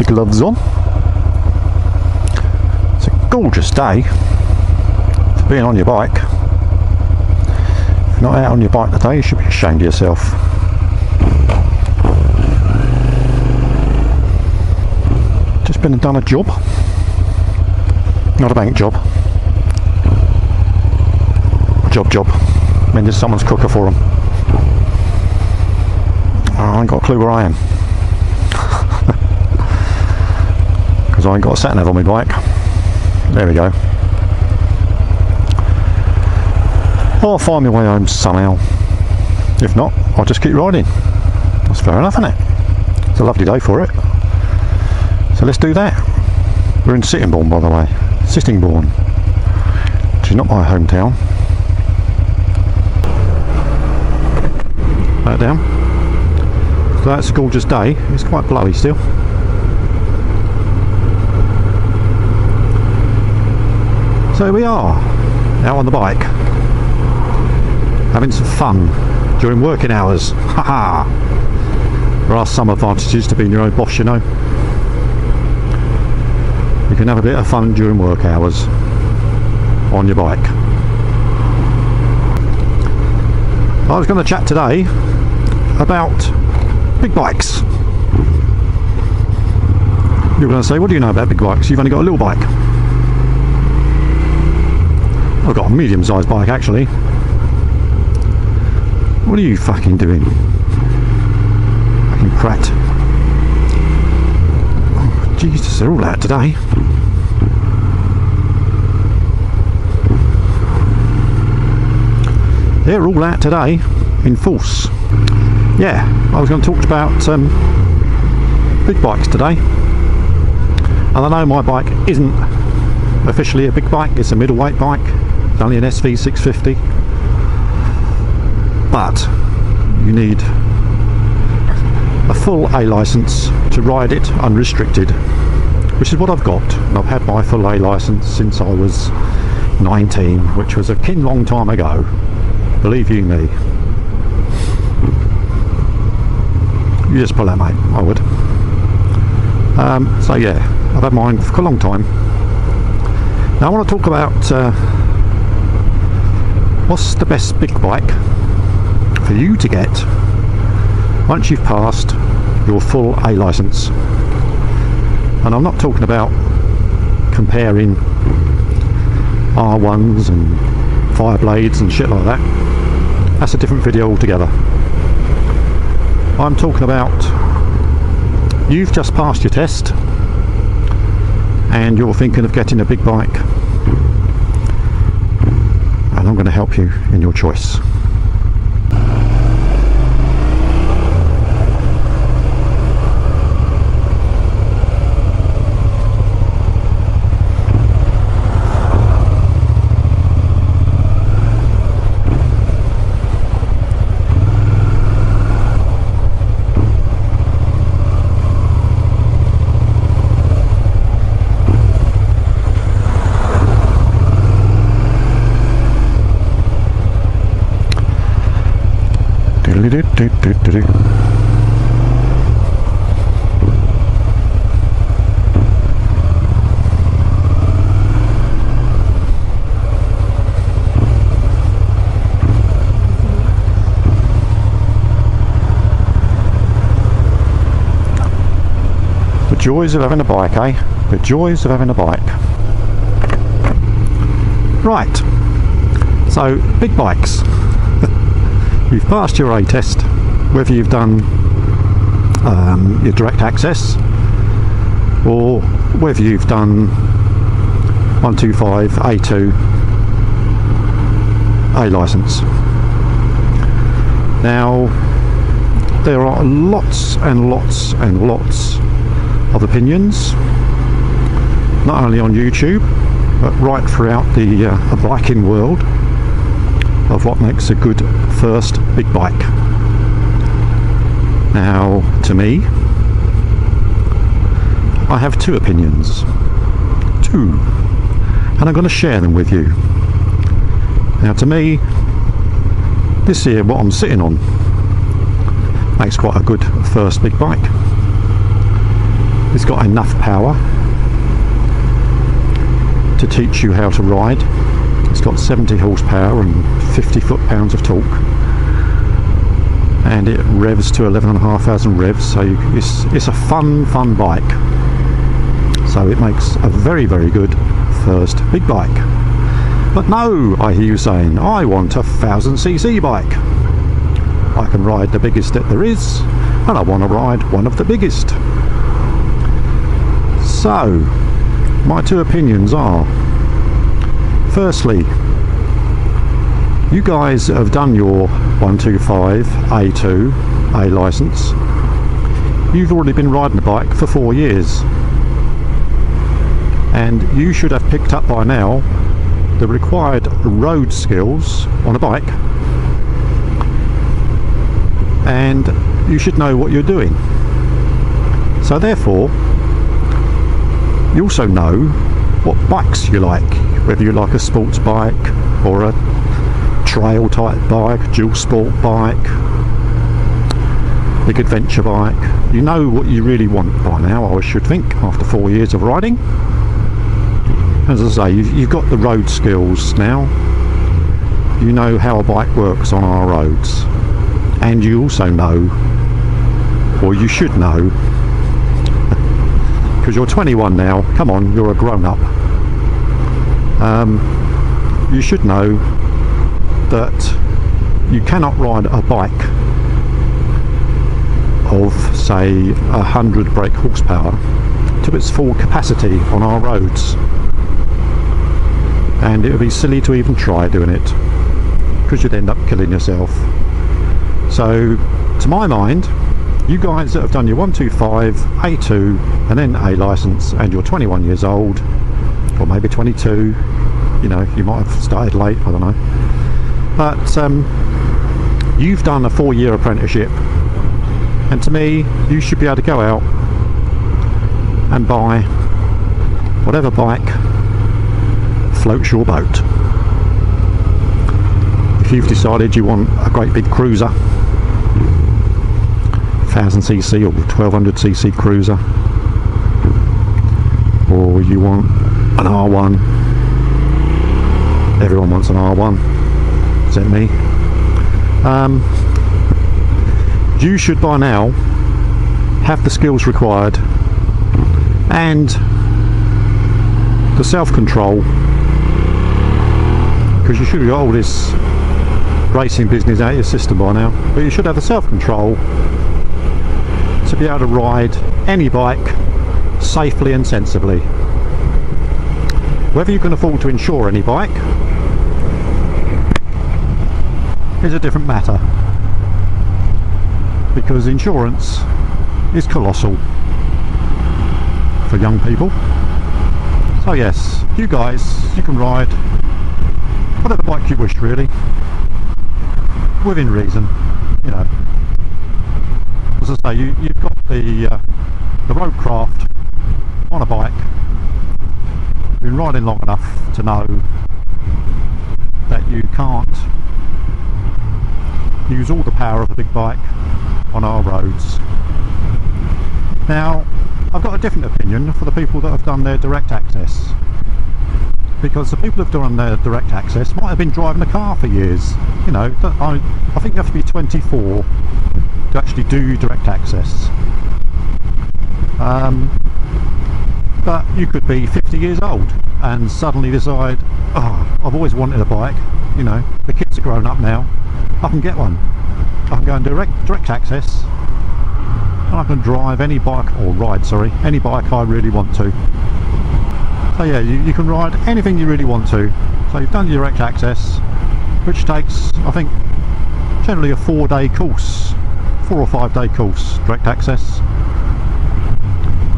gloves on. It's a gorgeous day for being on your bike. If you're not out on your bike today, you should be ashamed of yourself. Just been and done a job. Not a bank job. Job. Mending someone's cooker for them. I ain't got a clue where I am. Because I ain't got a sat-nav on my bike. There we go. I'll find my way home somehow. If not, I'll just keep riding. That's fair enough, isn't it? It's a lovely day for it. So let's do that. We're in Sittingbourne, by the way. Sittingbourne. Which is not my hometown. Back down. So that's a gorgeous day. It's quite blowy still. So here we are, out on the bike, having some fun during working hours. Haha! There are some advantages to being your own boss, you know. You can have a bit of fun during work hours on your bike. I was going to chat today about big bikes. You're going to say, what do you know about big bikes? You've only got a little bike. I've got a medium-sized bike, actually. What are you fucking doing? Fucking prat. Oh, Jesus, they're all out today. They're all out today in force. Yeah, I was going to talk about big bikes today. And I know my bike isn't officially a big bike, it's a middleweight bike. It's only an SV650. But you need a full A licence to ride it unrestricted, which is what I've got. And I've had my full A licence since I was 19, which was a kin long time ago. Believe you me. You just pull that, mate. I would. So yeah, I've had mine for a long time. Now I want to talk about what's the best big bike for you to get once you've passed your full A licence. And I'm not talking about comparing R1s and Fireblades and shit like that. That's a different video altogether. I'm talking about you've just passed your test and you're thinking of getting a big bike, and I'm going to help you in your choice. The joys of having a bike, eh? The joys of having a bike. Right, so big bikes. You've passed your A test, whether you've done your direct access or whether you've done 125 A2 A licence. Now there are lots and lots and lots of opinions, not only on YouTube but right throughout the biking world, of what makes a good first big bike. Now, to me, I have two opinions. Two. And I'm going to share them with you. Now, to me, this here, what I'm sitting on, makes quite a good first big bike. It's got enough power to teach you how to ride. It's got 70 horsepower and 50 foot-pounds of torque, and it revs to 11,500 revs, so it's a fun bike. So it makes a very good first big bike. But no, I hear you saying, I want a 1000cc bike. I can ride the biggest that there is, and I want to ride one of the biggest. So my two opinions are, firstly, you guys have done your 125 A2 A licence. You've already been riding the bike for 4 years, and you should have picked up by now the required road skills on a bike, and you should know what you're doing. So therefore, you also know what bikes you like, whether you like a sports bike or a trail type bike, dual sport bike, big adventure bike. You know what you really want by now, I should think, after 4 years of riding. As I say, you've got the road skills now. You know how a bike works on our roads, and you also know, or you should know, because you're 21 now, come on, you're a grown-up, you should know that you cannot ride a bike of, say, 100 brake horsepower to its full capacity on our roads, and it would be silly to even try doing it, because you'd end up killing yourself. So to my mind, you guys that have done your 125 A2 and then A licence, and you're 21 years old, or maybe 22, you know, you might have started late, I don't know, but you've done a 4-year apprenticeship, and to me you should be able to go out and buy whatever bike floats your boat. If you've decided you want a great big cruiser, 1000cc or 1200cc cruiser, or you want an R1, everyone wants an R1, except me, you should by now have the skills required and the self-control, because you should have got all this racing business out of your system by now, but you should have the self-control to be able to ride any bike safely and sensibly. Whether you can afford to insure any bike is a different matter, because insurance is colossal for young people. So yes, you guys, you can ride whatever bike you wish, really, within reason, you know. As I say, you've got the roadcraft on a bike. You've been riding long enough to know that you can't use all the power of a big bike on our roads. Now, I've got a different opinion for the people that have done their direct access, because the people who've done their direct access might have been driving a car for years. You know, I think you have to be 24 to actually do direct access, but you could be 50 years old and suddenly decide, oh, I've always wanted a bike, you know, the kids are grown up now, I can get one, I can go and direct access, and I can drive any bike, or ride, sorry, any bike I really want to. So yeah, you can ride anything you really want to. So you've done your direct access, which takes, I think, generally a 4-day course, 4 or 5 day course, direct access.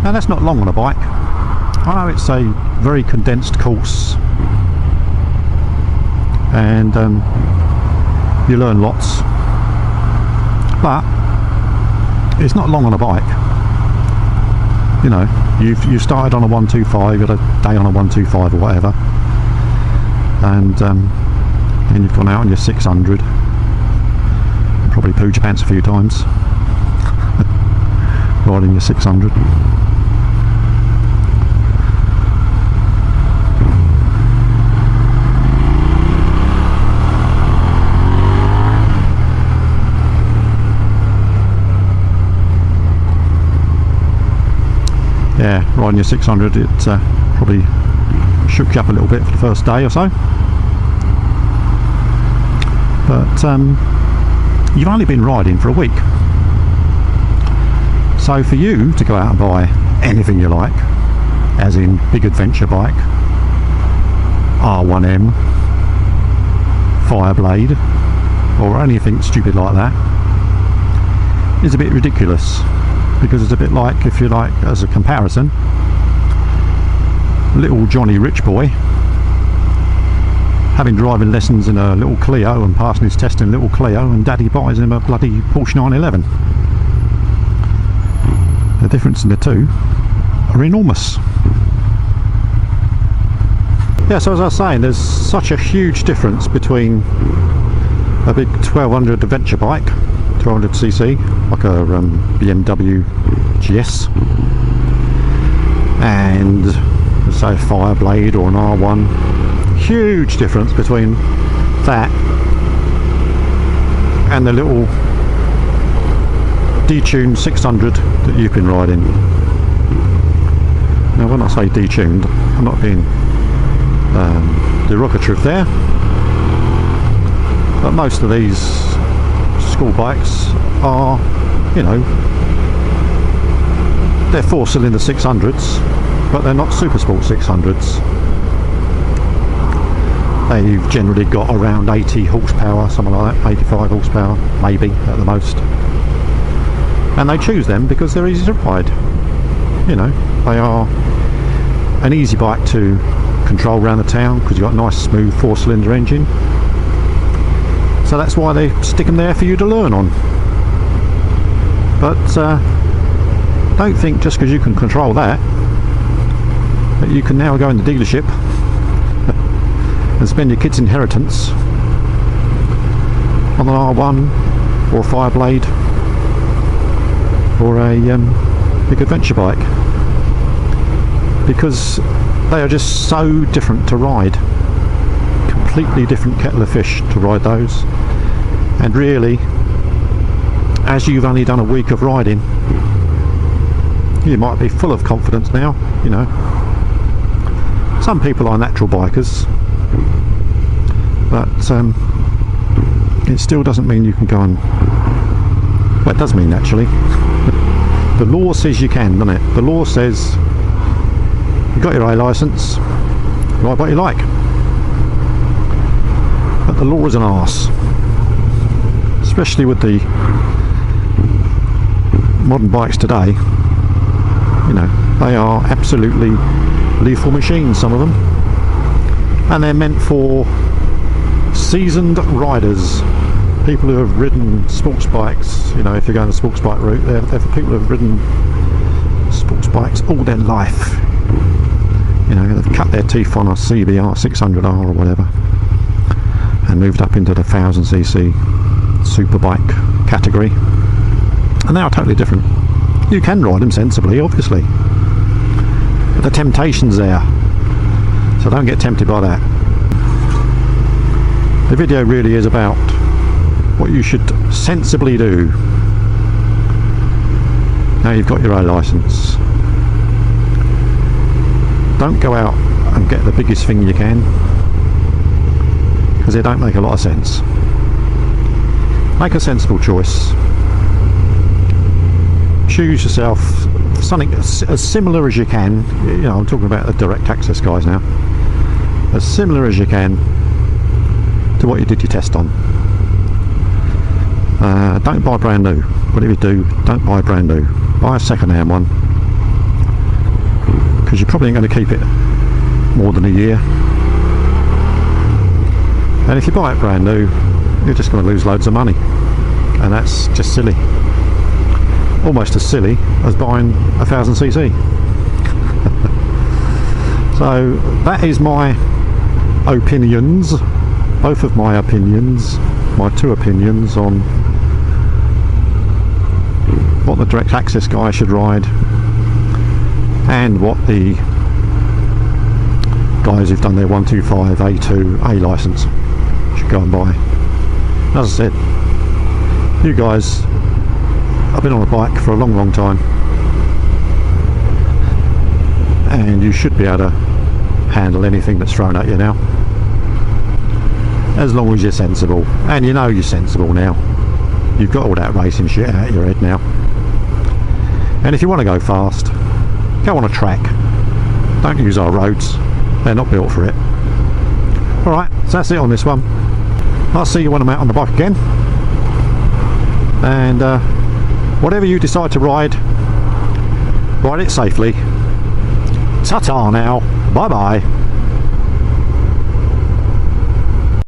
Now that's not long on a bike. I know it's a very condensed course, and you learn lots, but it's not long on a bike. You know, you started on a 125, you had a day on a 125 or whatever, and then you've gone out on your 600, probably pooed your pants a few times riding your 600. yeah, riding your 600, it probably shook you up a little bit for the first day or so. But you've only been riding for a week, so for you to go out and buy anything you like, as in big adventure bike, R1M, Fireblade, or anything stupid like that, is a bit ridiculous, because it's a bit like, if you like, as a comparison, little Johnny Rich Boy having driving lessons in a little Clio and passing his test in a little Clio, and Daddy buys him a bloody Porsche 911. The difference in the two are enormous. Yeah, so as I was saying, there's such a huge difference between a big 1200 adventure bike, 1200cc, like a BMW GS, and say a Fireblade or an R1. Huge difference between that and the little detuned 600 that you've been riding. Now when I say detuned, I'm not being derogative there, but most of these school bikes are, you know, they're 4-cylinder 600s, but they're not super sport 600s. They've generally got around 80 horsepower, something like that, 85 horsepower maybe at the most, and they choose them because they're easy to ride. You know, they are an easy bike to control around the town because you've got a nice smooth 4-cylinder engine, so that's why they stick them there for you to learn on. But don't think just because you can control that you can now go in the dealership and spend your kid's inheritance on an R1 or a Fireblade or a big adventure bike, because they are just so different to ride. Completely different kettle of fish to ride those. And really, as you've only done a week of riding, you might be full of confidence now, you know. Some people are natural bikers, but it still doesn't mean you can go and, well, it does mean actually. The law says you can, doesn't it? The law says you've got your A licence, ride what you like. But the law is an arse, especially with the modern bikes today. You know, they are absolutely lethal machines, some of them, and they're meant for seasoned riders, people who have ridden sports bikes. You know, if you're going the sports bike route, they're for people who have ridden sports bikes all their life. You know, they've cut their teeth on a CBR 600R or whatever and moved up into the 1000cc superbike category, and they are totally different. You can ride them sensibly, obviously, but the temptation's there, so don't get tempted by that. The video really is about what you should sensibly do now you've got your own licence. Don't go out and get the biggest thing you can, because they don't make a lot of sense. Make a sensible choice. Choose yourself something as similar as you can. You know, I'm talking about the direct access guys now. As similar as you can to what you did your test on. Don't buy brand new. Whatever you do, don't buy brand new. Buy a second-hand one, because you're probably going to keep it more than a year. And if you buy it brand new, you're just going to lose loads of money, and that's just silly. Almost as silly as buying a 1000cc. So that is my opinions, both of my opinions, my two opinions on what the direct access guy should ride and what the guys who've done their 125 A2 A licence should go and buy. As I said, you guys, I've been on a bike for a long time, and you should be able to handle anything that's thrown at you now, as long as you're sensible, and you know you're sensible now. You've got all that racing shit out of your head now. And if you want to go fast, go on a track. Don't use our roads, they're not built for it. Alright, so that's it on this one. I'll see you when I'm out on the bike again, and whatever you decide to ride it safely. Ta-ta now, bye bye.